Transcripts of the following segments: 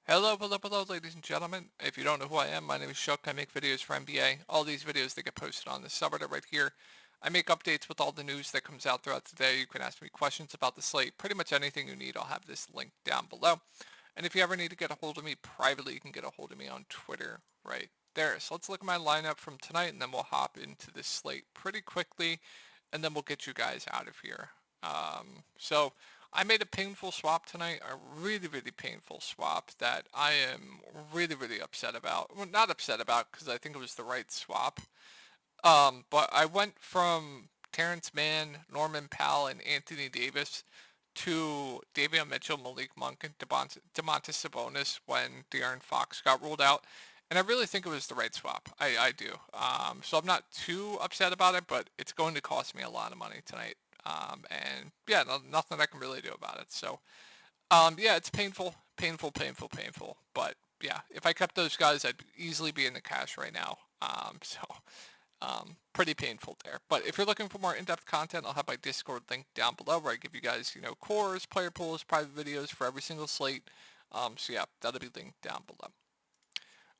Hello, ladies and gentlemen. If you don't know who I am, my name is Chuck. I make videos for NBA. All these videos, they get posted on this subreddit right here. I make updates with all the news that comes out throughout the day. You can ask me questions about the slate. Pretty much anything you need, I'll have this link down below. And if you ever need to get a hold of me privately, you can get a hold of me on Twitter right there. So let's look at my lineup from tonight, and then we'll hop into this slate pretty quickly, and then we'll get you guys out of here. So I made a painful swap tonight, a really painful swap that I am really upset about. Well, not upset about because I think it was the right swap. But I went from Terrence Mann, Norman Powell, and Anthony Davis to Davion Mitchell, Malik Monk, and Domantas Sabonis when De'Aaron Fox got ruled out. And I really think it was the right swap. I do. So I'm not too upset about it, but it's going to cost me a lot of money tonight. And yeah, nothing I can really do about it. So, yeah, it's painful. But yeah, if I kept those guys, I'd easily be in the cash right now. Pretty painful there. But if you're looking for more in-depth content, I'll have my Discord link down below where I give you guys, cores, player pools, private videos for every single slate. So yeah, that'll be linked down below.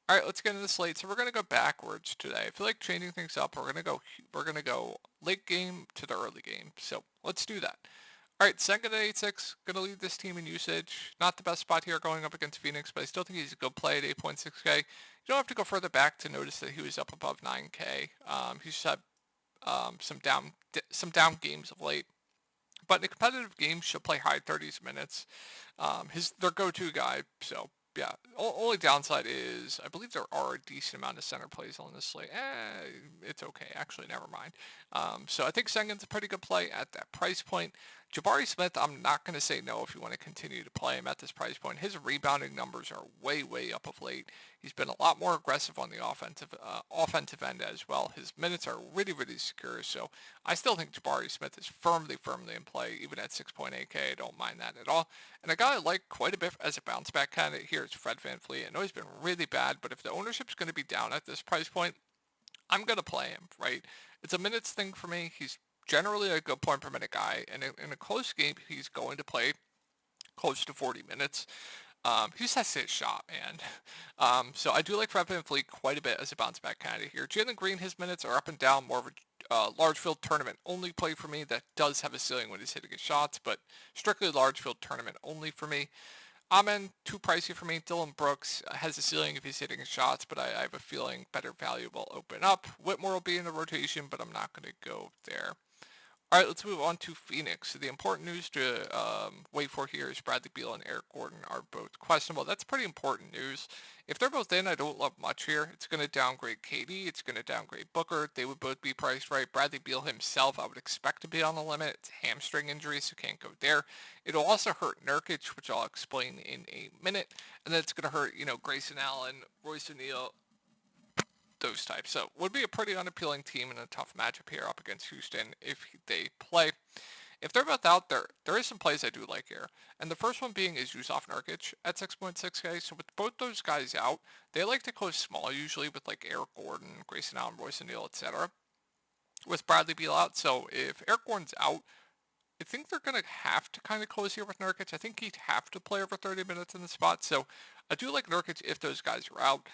All right, let's get into the slate. So we're gonna go backwards today. I feel like changing things up. We're gonna go late game to the early game. So let's do that. All right, second at 8.6, gonna lead this team in usage. Not the best spot here going up against Phoenix, but I still think he's a good play at 8.6K. You don't have to go further back to notice that he was up above 9K. He's just had some down games of late. But in a competitive game, she'll play high 30s minutes. Their go-to guy. So yeah, only downside is I believe there are a decent amount of center plays on this slate. It's okay. Actually, never mind. So I think Sengun's a pretty good play at that price point. Jabari Smith, I'm not going to say no if you want to continue to play him at this price point. His rebounding numbers are way up of late. He's been a lot more aggressive on the offensive end as well. His minutes are really secure. So I still think Jabari Smith is firmly in play, even at 6.8K. I don't mind that at all. And a guy I like quite a bit as a bounce back candidate here is Fred VanVleet. I know he's been really bad, but if the ownership's going to be down at this price point, I'm going to play him, right? It's a minutes thing for me. He's generally a good point per minute guy, and in a close game, he's going to play close to 40 minutes. He just has to hit shot, man. So I do like Fred VanVleet quite a bit as a bounce back candidate here. Jalen Green, his minutes are up and down, more of a large field tournament only play for me that does have a ceiling when he's hitting his shots, but strictly large field tournament only for me. Amen, too pricey for me. Dylan Brooks has a ceiling if he's hitting his shots, but I have a feeling better value will open up. Whitmore will be in the rotation, but I'm not going to go there. All right, let's move on to Phoenix. So the important news to wait for here is Bradley Beal and Eric Gordon are both questionable. That's pretty important news. If they're both in, I don't love much here. It's going to downgrade KD. It's going to downgrade Booker. They would both be priced right. Bradley Beal himself, I would expect to be on the limit. It's a hamstring injury, so can't go there. It'll also hurt Nurkic, which I'll explain in a minute. And then it's going to hurt, Grayson Allen, Royce O'Neal, those types. So would be a pretty unappealing team in a tough matchup here up against Houston if they play. If they're both out there is some plays I do like here. And the first one being is Yusuf Nurkic at 6.6K. So with both those guys out, they like to close small usually with like Eric Gordon, Grayson Allen, Royce O'Neal, etc. With Bradley Beal out. So if Eric Gordon's out, I think they're going to have to kind of close here with Nurkic. I think he'd have to play over 30 minutes in the spot. So I do like Nurkic if those guys are out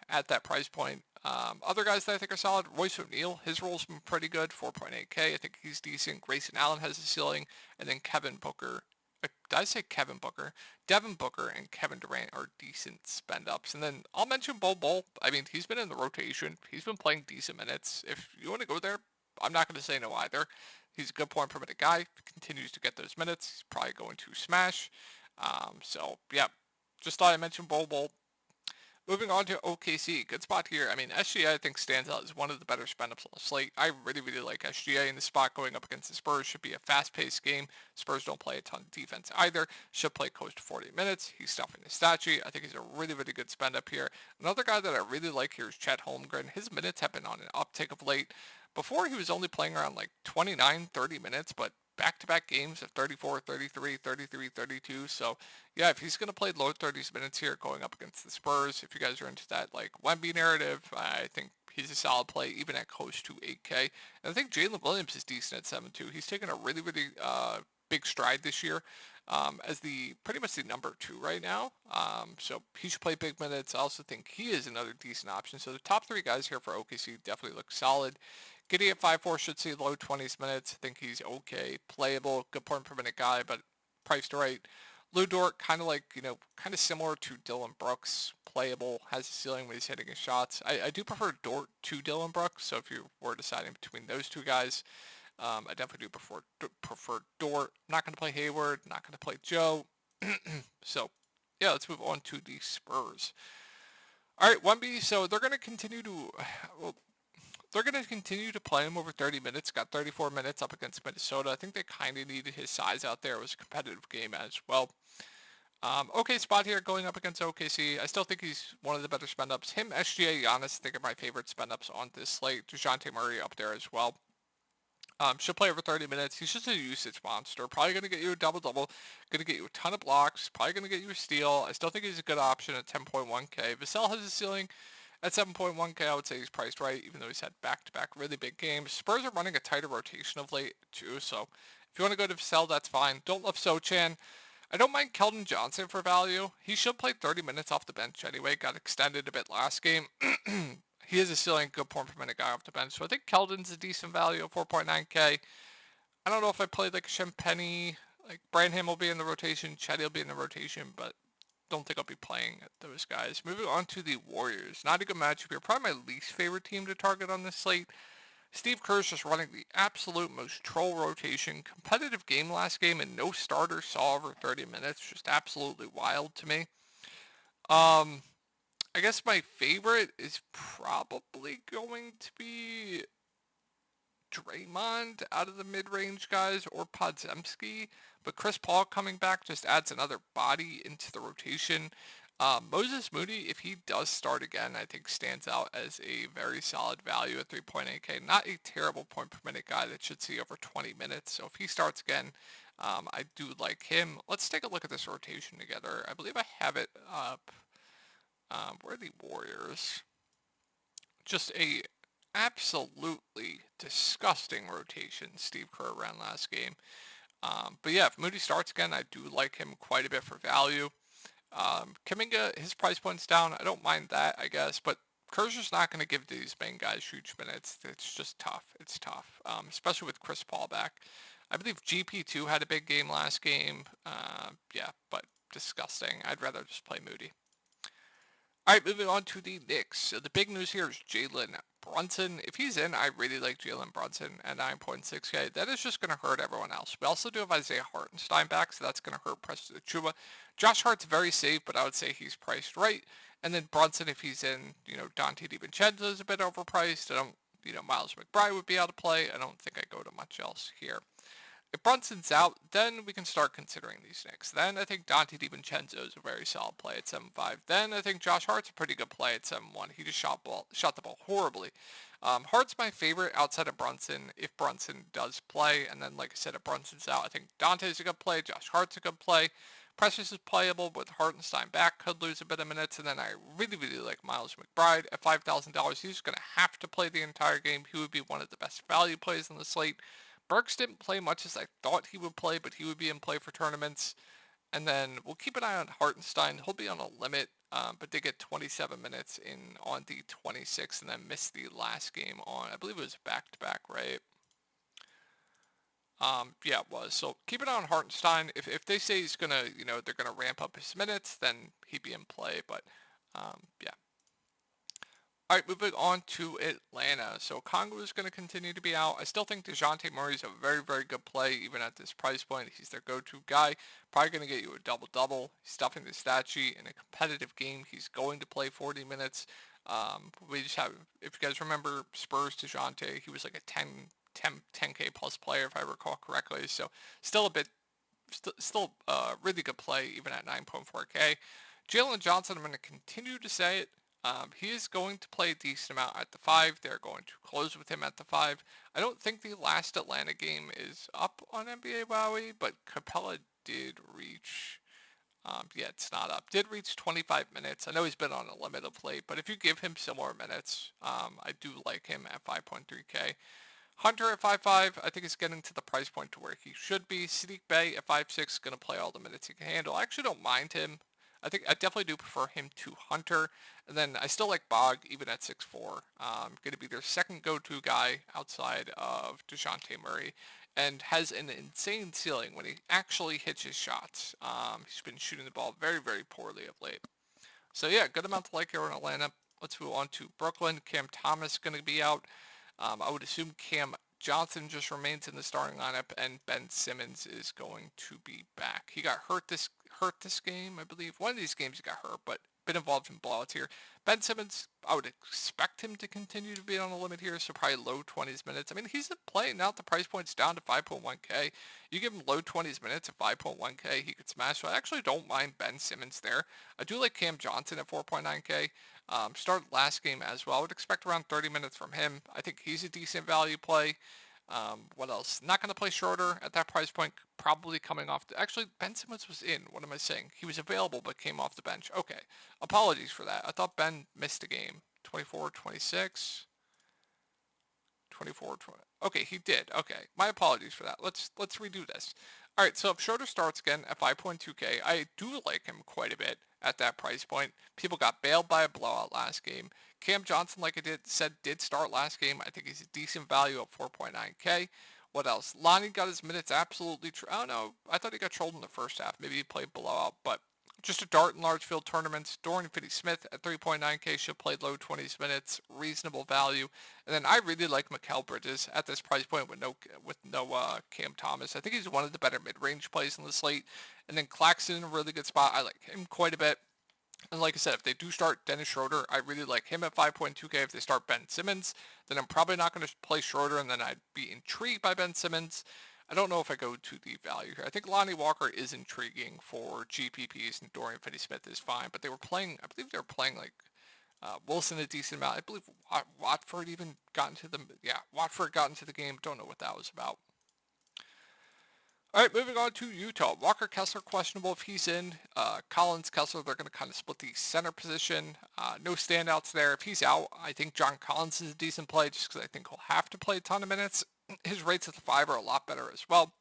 at that price point. Other guys that I think are solid, Royce O'Neal, his role's been pretty good, 4.8K. I think he's decent. Grayson Allen has a ceiling. And then Kevin Booker. Did I say Kevin Booker? Devin Booker and Kevin Durant are decent spend ups. And then I'll mention Bol. I mean, he's been in the rotation. He's been playing decent minutes. If you want to go there, I'm not going to say no either. He's a good point per minute guy. Continues to get those minutes. He's probably going to smash. So, yeah. Just thought I mentioned Bol. Moving on to OKC. Good spot here. I mean, SGA I think stands out as one of the better spend-ups on the slate. I really like SGA in the spot going up against the Spurs. Should be a fast-paced game. Spurs don't play a ton of defense either. Should play close to 40 minutes. He's stuffing the stat sheet. I think he's a really good spend-up here. Another guy that I really like here is Chet Holmgren. His minutes have been on an uptick of late. Before he was only playing around like 29, 30 minutes, but back-to-back games of 34, 33, 33, 32. So, yeah, if he's going to play low 30s minutes here going up against the Spurs, if you guys are into that, like, Wemby narrative, I think he's a solid play even at close to 8K. And I think Jalen Williams is decent at 7-2. He's taken a really big stride this year as the pretty much the number 2 right now. So he should play big minutes. I also think he is another decent option. So the top 3 guys here for OKC definitely look solid. Giddey at 5'4" should see low 20s minutes. I think he's okay, playable, good point per minute guy, but priced right. Lou Dort, kind of like, kind of similar to Dillon Brooks, playable, has a ceiling when he's hitting his shots. I do prefer Dort to Dillon Brooks, so if you were deciding between those 2 guys, I definitely do prefer Dort. I'm not going to play Hayward, not going to play Joe. So, yeah, let's move on to the Spurs. All right, 1B, so they're going to continue to, well, they're going to continue to play him over 30 minutes. Got 34 minutes up against Minnesota. I think they kind of needed his size out there. It was a competitive game as well. Okay spot here going up against OKC. I still think he's one of the better spend-ups. Him, SGA, Giannis, I think are my favorite spend-ups on this slate. DeJounte Murray up there as well. Should play over 30 minutes. He's just a usage monster. Probably going to get you a double-double. Going to get you a ton of blocks. Probably going to get you a steal. I still think he's a good option at 10.1K. Vassell has a ceiling at 7.1K. I would say he's priced right, even though he's had back-to-back really big games. Spurs are running a tighter rotation of late, too. So if you want to go to Vassell, that's fine. Don't love Sochan. I don't mind Keldon Johnson for value. He should play 30 minutes off the bench anyway. Got extended a bit last game. He is a ceiling good point per minute guy off the bench. So I think Keldon's a decent value at 4.9K. I don't know if I played like Champagny. Like Branham will be in the rotation. Chetty will be in the rotation. But don't think I'll be playing those guys. Moving on to the Warriors. Not a good matchup here. Probably my least favorite team to target on this slate. Steve Kerr's just running the absolute most troll rotation. Competitive game last game and no starter saw over 30 minutes. Just absolutely wild to me. I guess my favorite is probably going to be Draymond out of the mid-range guys or Podziemski. But Chris Paul coming back just adds another body into the rotation. Moses Moody, if he does start again, I think stands out as a very solid value at 3.8K. Not a terrible point per minute guy that should see over 20 minutes. So if he starts again, I do like him. Let's take a look at this rotation together. I believe I have it up. Where are the Warriors? Just a absolutely disgusting rotation Steve Kerr ran last game. But yeah, if Moody starts again, I do like him quite a bit for value. Kuminga, his price point's down. I don't mind that, I guess, but Kerr's just not going to give these main guys huge minutes. It's just tough. It's tough, especially with Chris Paul back. I believe GP2 had a big game last game. Yeah, but disgusting. I'd rather just play Moody. All right, moving on to the Knicks. So the big news here is Jalen Brunson. If he's in, I really like Jalen Brunson at 9.6K. That is just going to hurt everyone else. We also do have Isaiah Hartenstein back, so that's going to hurt Preston Achiuwa. Josh Hart's very safe, but I would say he's priced right. And then Brunson, if he's in, Dante DiVincenzo is a bit overpriced. Miles McBride would be out of play. I don't think I go to much else here. If Brunson's out, then we can start considering these Knicks. Then I think Dante DiVincenzo is a very solid play at 7.5. Then I think Josh Hart's a pretty good play at 7.1. He just shot the ball horribly. Hart's my favorite outside of Brunson if Brunson does play. And then, like I said, if Brunson's out, I think Dante's a good play. Josh Hart's a good play. Precious is playable, but Hartenstein back could lose a bit of minutes. And then I really, really like Miles McBride at $5,000. He's going to have to play the entire game. He would be one of the best value plays on the slate. Burks didn't play much as I thought he would play, but he would be in play for tournaments. And then we'll keep an eye on Hartenstein. He'll be on a limit, but did get 27 minutes in on the 26th and then missed the last game on, I believe it was back-to-back, right? Yeah, it was. So keep an eye on Hartenstein. If they say he's going to, they're going to ramp up his minutes, then he'd be in play. But, yeah. All right, moving on to Atlanta. So Congo is going to continue to be out. I still think DeJounte Murray is a very, very good play, even at this price point. He's their go-to guy. Probably going to get you a double-double. He's stuffing the stat sheet in a competitive game. He's going to play 40 minutes. We just have, if you guys remember Spurs DeJounte, he was like a 10K plus player, if I recall correctly. So still really good play, even at 9.4K. Jalen Johnson, I'm going to continue to say it. He is going to play a decent amount at the 5. They're going to close with him at the 5. I don't think the last Atlanta game is up on NBA Wowie, but Capella did reach, it's not up. Did reach 25 minutes. I know he's been on a limit of late, but if you give him similar minutes, I do like him at 5.3K. Hunter at 5'5", I think is getting to the price point to where he should be. Sadiq Bey at 5'6", going to play all the minutes he can handle. I actually don't mind him. I definitely do prefer him to Hunter. And then I still like Bog, even at 6'4". Going to be their second go-to guy outside of DeJounte Murray, and has an insane ceiling when he actually hits his shots. He's been shooting the ball very, very poorly of late. So yeah, good amount to like here in Atlanta. Let's move on to Brooklyn. Cam Thomas going to be out. I would assume Cam Johnson just remains in the starting lineup, and Ben Simmons is going to be back. He got hurt this game, I believe. One of these games he got hurt, but been involved in blowouts here. Ben Simmons, I would expect him to continue to be on the limit here, so probably low 20s minutes. I mean, he's playing now. The price point's down to 5.1K. You give him low 20s minutes at 5.1K, he could smash. So I actually don't mind Ben Simmons there. I do like Cam Johnson at 4.9K. Started last game as well. I would expect around 30 minutes from him. I think he's a decent value play. What else? Not going to play Schroeder at that price point. Probably coming off. Actually, Ben Simmons was in. What am I saying? He was available but came off the bench. Okay. Apologies for that. I thought Ben missed a game. 24, 26. 24, 20. Okay, he did. Okay. My apologies for that. Let's redo this. All right, so if Schroeder starts again at 5.2K, I do like him quite a bit at that price point. People got bailed by a blowout last game. Cam Johnson, like I did start last game. I think he's a decent value at 4.9K. What else? Lonnie got his minutes absolutely. I don't know. I thought he got trolled in the first half. Maybe he played blowout, but just a dart in large field tournaments. Dorian Finney-Smith at 3.9K should play low 20s minutes, reasonable value. And then I really like Mikal Bridges at this price point with no Cam Thomas. I think he's one of the better mid-range plays on the slate. And then Claxton in a really good spot. I like him quite a bit. And like I said, if they do start Dennis Schroeder, I really like him at 5.2K. If they start Ben Simmons, then I'm probably not going to play Schroeder, and then I'd be intrigued by Ben Simmons. I don't know if I go to the value here. I think Lonnie Walker is intriguing for GPPs, and Dorian Finney-Smith is fine. But they were playing, I believe they were playing like Wilson a decent amount. I believe Watford even got into the, Watford got into the game. Don't know what that was about. All right, moving on to Utah. Walker Kessler questionable if he's in. Collins, Kessler, they're going to kind of split the center position. No standouts there. If he's out, I think John Collins is a decent play just because I think he'll have to play a ton of minutes. His rates at the 5 are a lot better as well.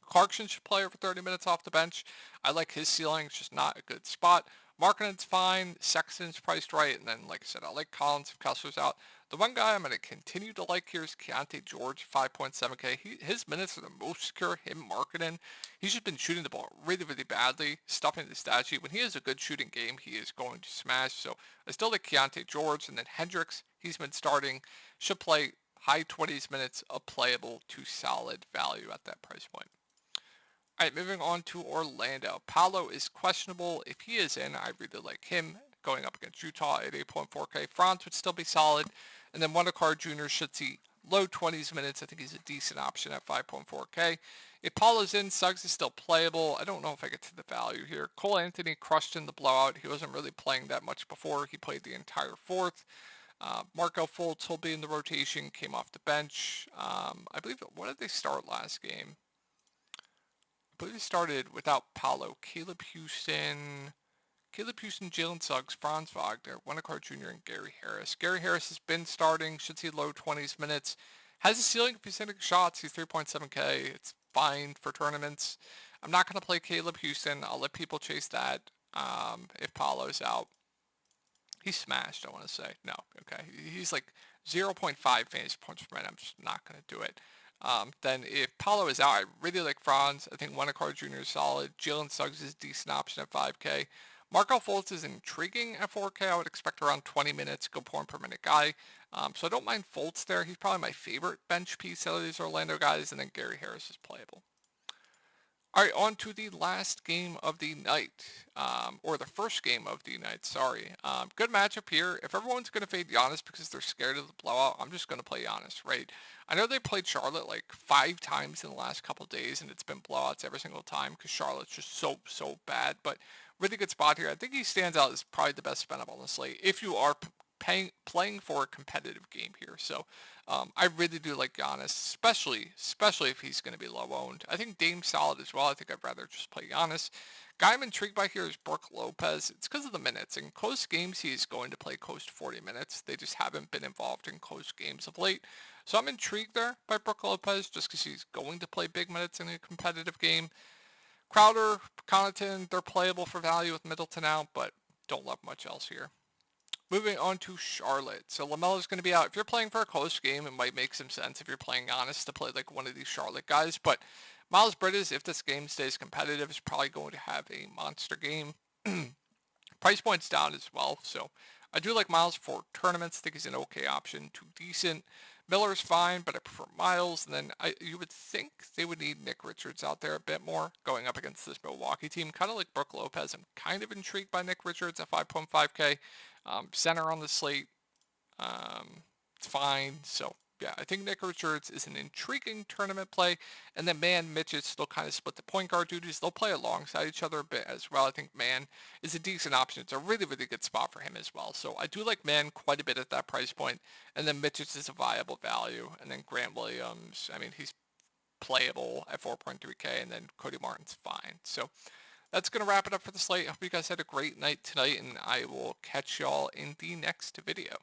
Clarkson should play over 30 minutes off the bench. I like his ceiling. It's just not a good spot. Markkanen's fine. Sexton's priced right. And then, like I said, I like Collins if Kessler's out. The one guy I'm going to continue to like here is Keontae George, 5.7K. His minutes are the most secure. Him, Markkanen. He's just been shooting the ball really, really badly, stuffing the stat sheet. When he has a good shooting game, he is going to smash. So I still like Keontae George. And then Hendricks, he's been starting. Should play high 20s minutes of playable to solid value at that price point. All right, moving on to Orlando. Paolo is questionable. If he is in, I really like him going up against Utah at 8.4K. Franz would still be solid. And then Wendell Jr. should see low 20s minutes. I think he's a decent option at 5.4K. If Paolo's in, Suggs is still playable. I don't know if I get to the value here. Cole Anthony crushed in the blowout. He wasn't really playing that much before. He played the entire fourth. Marco Fultz will be in the rotation, came off the bench. I believe, what did they start last game? I believe they started without Paolo. Caleb Houston, Jalen Suggs, Franz Wagner, Wendell Jr., and Gary Harris. Gary Harris has been starting, should see low 20s minutes. Has a ceiling if he's hitting shots. He's 3.7K. It's fine for tournaments. I'm not going to play Caleb Houston. I'll let people chase that if Paolo's out. He's smashed, I want to say. No, okay. He's like 0.5 fantasy points per minute. I'm just not going to do it. Then if Paolo is out, I really like Franz. I think Wendell Jr. is solid. Jalen Suggs is a decent option at 5K. Marco Fultz is intriguing at 4K. I would expect around 20 minutes, good point per minute guy. So I don't mind Fultz there. He's probably my favorite bench piece out of these Orlando guys. And then Gary Harris is playable. All right, on to the last game of the night, or the first game of the night, sorry. Good matchup here. If everyone's going to fade Giannis because they're scared of the blowout, I'm just going to play Giannis, right? I know they played Charlotte like 5 times in the last couple of days, and it's been blowouts every single time because Charlotte's just so bad. But really good spot here. I think he stands out as probably the best spend up on the slate if you are playing for a competitive game here. So I really do like Giannis, especially if he's going to be low owned. I think Dame's solid as well. I think I'd rather just play Giannis. Guy I'm intrigued by here is Brook Lopez. It's because of the minutes. In close games, he's going to play close to 40 minutes. They just haven't been involved in close games of late. So I'm intrigued there by Brook Lopez just because he's going to play big minutes in a competitive game. Crowder, Connaughton, they're playable for value with Middleton out, but don't love much else here. Moving on to Charlotte. So LaMelo's going to be out. If you're playing for a close game, it might make some sense if you're playing Giannis to play like one of these Charlotte guys. But Miles Bridges, if this game stays competitive, is probably going to have a monster game. Price point's down as well. So I do like Miles for tournaments. I think he's an okay option. Too decent. Miller's fine, but I prefer Miles. And then you would think they would need Nick Richards out there a bit more going up against this Milwaukee team. Kind of like Brook Lopez. I'm kind of intrigued by Nick Richards at 5.5K. Center on the slate. It's fine. So, yeah, I think Nick Richards is an intriguing tournament play. And then Man, Mitchell they'll kind of split the point guard duties. They'll play alongside each other a bit as well. I think Man is a decent option. It's a really, really good spot for him as well. So I do like Man quite a bit at that price point. And then Mitchell is a viable value. And then Grant Williams, I mean, he's playable at 4.3K. And then Cody Martin's fine. So that's going to wrap it up for the slate. I hope you guys had a great night tonight. And I will catch y'all in the next video.